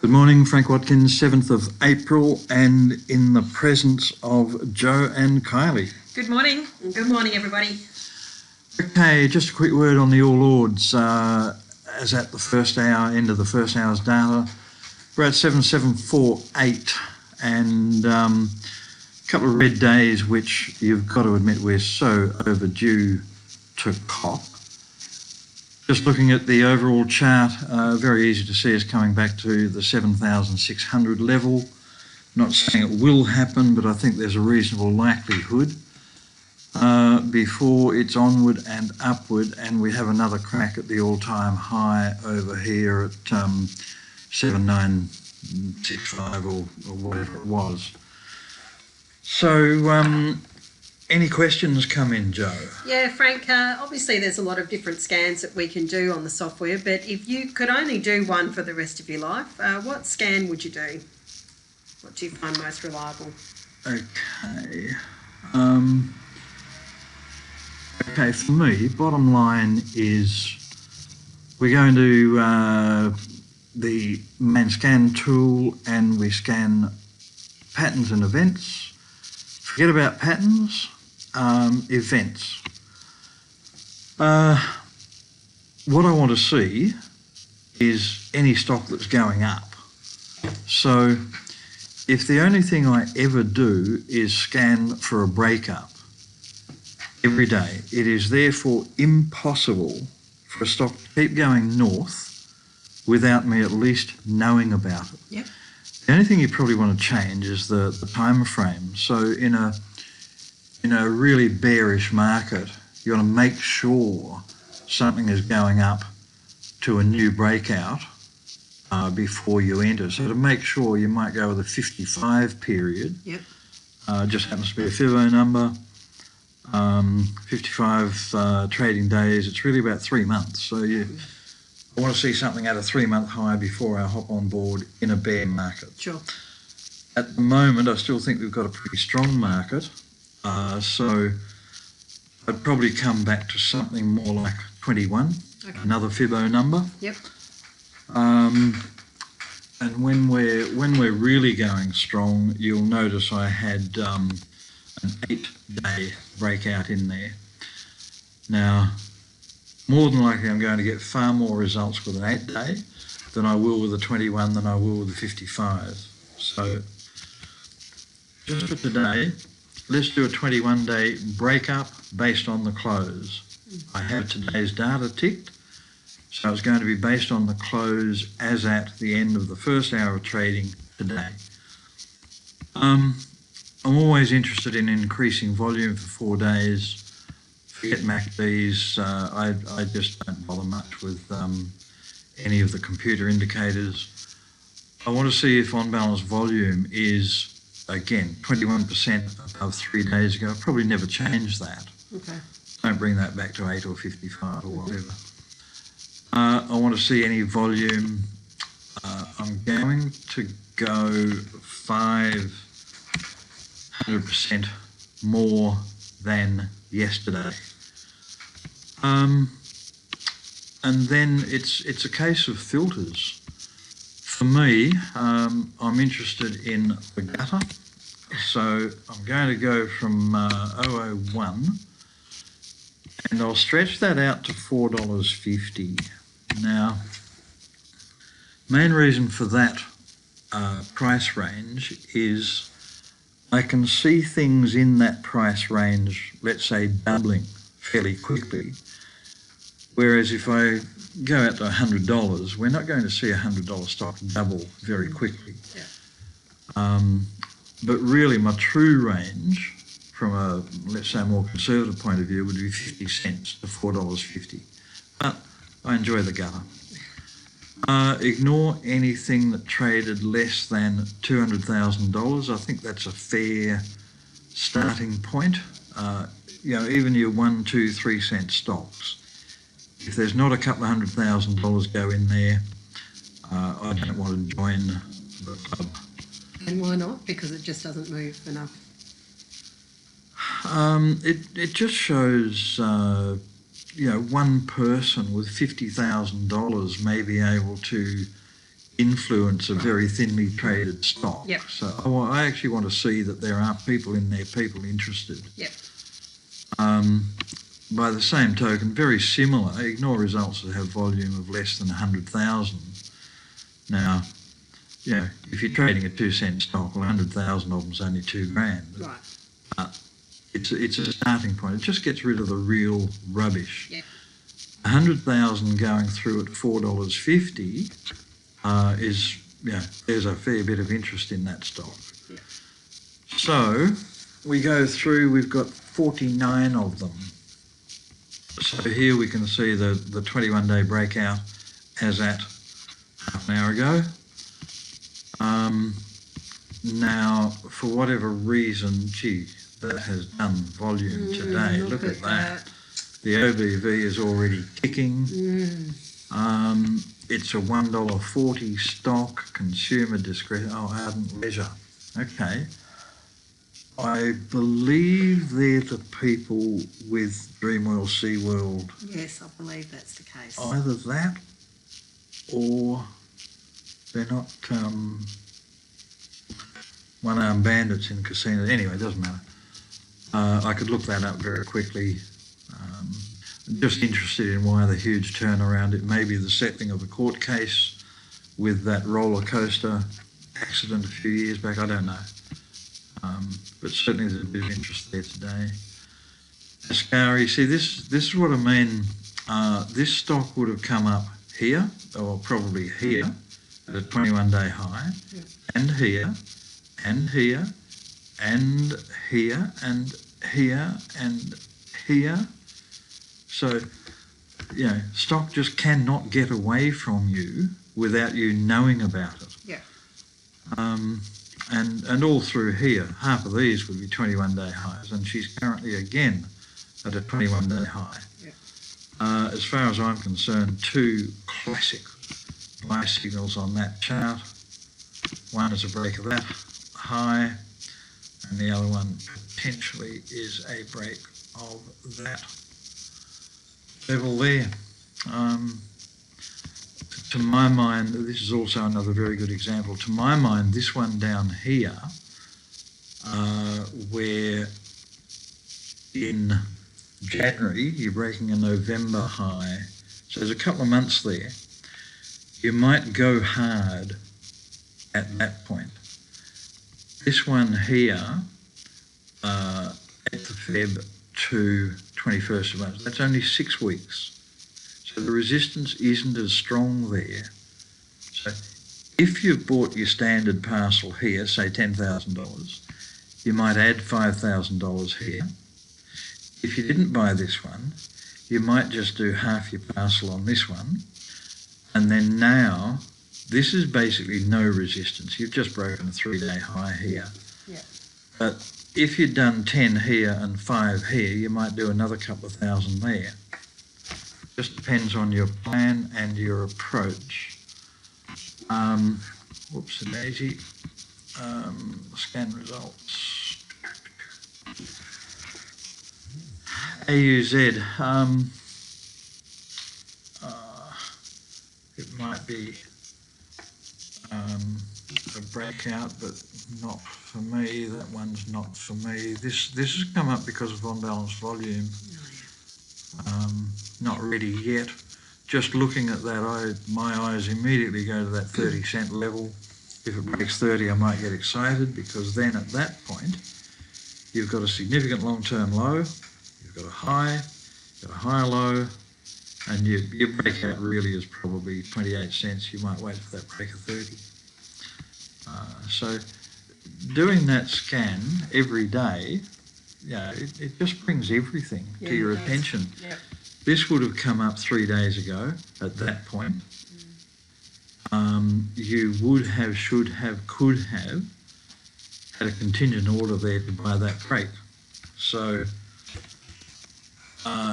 Good morning, Frank Watkins, 7th of April, and in the presence of Joe and Kylie. Good morning. Good morning, everybody. Okay, just a quick word on the All Ords. As at the first hour, end of the first hour's data, we're at 7748, and a couple of red days, which you've got to admit we're so overdue to cop. Just looking at the overall chart, very easy to see us coming back to the 7,600 level. Not saying it will happen, but I think there's a reasonable likelihood before it's onward and upward, and we have another crack at the all-time high over here at 7,965 or whatever it was. So, any questions come in, Joe? Yeah, Frank, obviously there's a lot of different scans that we can do on the software, but if you could only do one for the rest of your life, what scan would you do? What do you find most reliable? Okay. Okay, for me, bottom line is we go into the main scan tool and we scan patterns and events. Forget about patterns. Events. What I want to see is any stock that's going up. So if the only thing I ever do is scan for a breakup every day, it is therefore impossible for a stock to keep going north without me at least knowing about it. Yep. The only thing you probably want to change is the time frame. So in a really bearish market, you want to make sure something is going up to a new breakout before you enter. So to make sure, you might go with a 55 period. Yep. Just happens to be a FIBO number. 55 trading days. It's really about 3 months. So I want to see something at a 3-month high before I hop on board in a bear market. Sure. At the moment, I still think we've got a pretty strong market. So I'd probably come back to something more like 21, okay. Another FIBO number. Yep. And when we're really going strong, you'll notice I had an 8-day breakout in there. Now, more than likely I'm going to get far more results with an 8-day than I will with a 21 than I will with a 55. So just for today, let's do a 21-day breakup based on the close. I have today's data ticked, so it's going to be based on the close as at the end of the first hour of trading today. I'm always interested in increasing volume for 4 days. Forget MACDs. I just don't bother much with any of the computer indicators. I want to see if on-balance volume is, again, 21% above 3 days ago. I'll probably never change that. Okay. Don't bring that back to 8 or 55 or whatever. I want to see any volume. I'm going to go 500% more than yesterday. And then it's a case of filters. For me, I'm interested in the gutter. So I'm going to go from 001 and I'll stretch that out to $4.50. Now, main reason for that price range is I can see things in that price range, let's say doubling fairly quickly. Whereas if I go out to $100, we're not going to see a $100 stock double very quickly. Yeah. But really my true range from a, let's say, a more conservative point of view would be 50 cents to $4.50. But I enjoy the gutter. Ignore anything that traded less than $200,000. I think that's a fair starting point. Even your 1, 2, 3 cent stocks. If there's not a couple of $100,000 go in there, I don't want to join the club. And why not? Because it just doesn't move enough. It just shows, one person with $50,000 may be able to influence a very thinly traded stock. Yep. So I actually want to see that there are people in there, people interested. Yep. By the same token, very similar, ignore results that have volume of less than 100,000. Now, you know, if you're trading a 2-cent stock, well, 100,000 of them's only $2,000. Right. It's a starting point. It just gets rid of the real rubbish. Yeah. 100,000 going through at $4.50 is, you know, there's a fair bit of interest in that stock. Yeah. So we go through, we've got 49 of them. So here we can see the 21-day breakout as at half an hour ago. Now, for whatever reason, gee, that has done volume today. Look at that. The OBV is already ticking. It's a $1.40 stock, consumer discretion. Oh, ardent leisure. Okay. I believe they're the people with Dreamworld, SeaWorld. Yes, I believe that's the case. Either that or they're not one-armed bandits in casinos. Anyway, it doesn't matter. I could look that up very quickly. Just interested in why the huge turnaround. It may be the settling of a court case with that roller coaster accident a few years back. I don't know. But certainly there's a bit of interest there today. Ascari, see, this is what I mean. This stock would have come up here, or probably here, at a 21-day high, and here, and here, and here, and here, and here. So, you know, stock just cannot get away from you without you knowing about it. Yeah. And all through here, half of these would be 21-day highs, and she's currently again at a 21-day high. Yeah. As far as I'm concerned, two classic buy signals on that chart. One is a break of that high, and the other one potentially is a break of that level there. To my mind, this is also another very good example. To my mind, this one down here, where in January you're breaking a November high, so there's a couple of months there, you might go hard at that point. This one here, at the Feb to 21st of March, that's only 6 weeks. So the resistance isn't as strong there. So if you've bought your standard parcel here, say $10,000, you might add $5,000 here. If you didn't buy this one, you might just do half your parcel on this one. And then now, this is basically no resistance. You've just broken a 3-day high here. Yeah. But if you'd done 10 here and 5 here, you might do another couple of thousand there. Just depends on your plan and your approach. Whoops-a-daisy. Scan results. AUZ. It might be a breakout, but not for me. That one's not for me. This has come up because of on-balance volume. Not ready yet. Just looking at that, my eyes immediately go to that 30-cent level. If it breaks 30, I might get excited, because then at that point, you've got a significant long-term low, you've got a high, you've got a higher low, and your breakout really is probably 28 cents. You might wait for that break of 30. So doing that scan every day, yeah, it just brings everything to your attention. Yeah. This would have come up 3 days ago at that point. You would have, should have, could have had a contingent order there to buy that break. So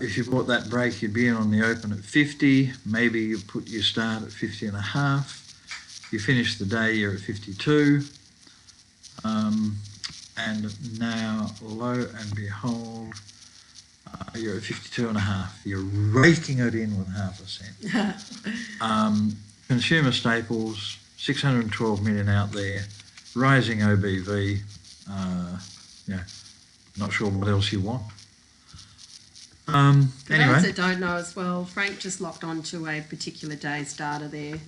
if you bought that break, you'd be in on the open at 50. Maybe you put your start at 50 and a half. You finish the day, you're at 52. And now, lo and behold, you're at 52 and a half. You're raking it in with half a cent. Consumer staples, 612 million out there, rising OBV. Not sure what else you want. For Anyway, those that don't know as well, Frank just locked onto a particular day's data there.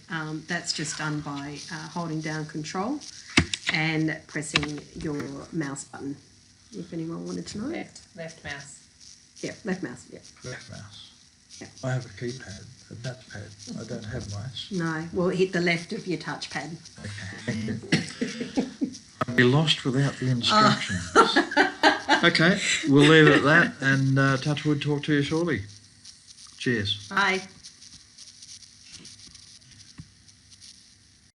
That's just done by holding down Control and pressing your mouse button, if anyone wanted to know. Left mouse. Yeah, left mouse, yeah. left mouse. Yeah. I have a keypad, a touchpad. I don't have mice. No, well, hit the left of your touchpad. Okay, thank you. I'd be lost without the instructions. Okay, we'll leave it at that, and Touchwood, talk to you shortly. Cheers. Bye.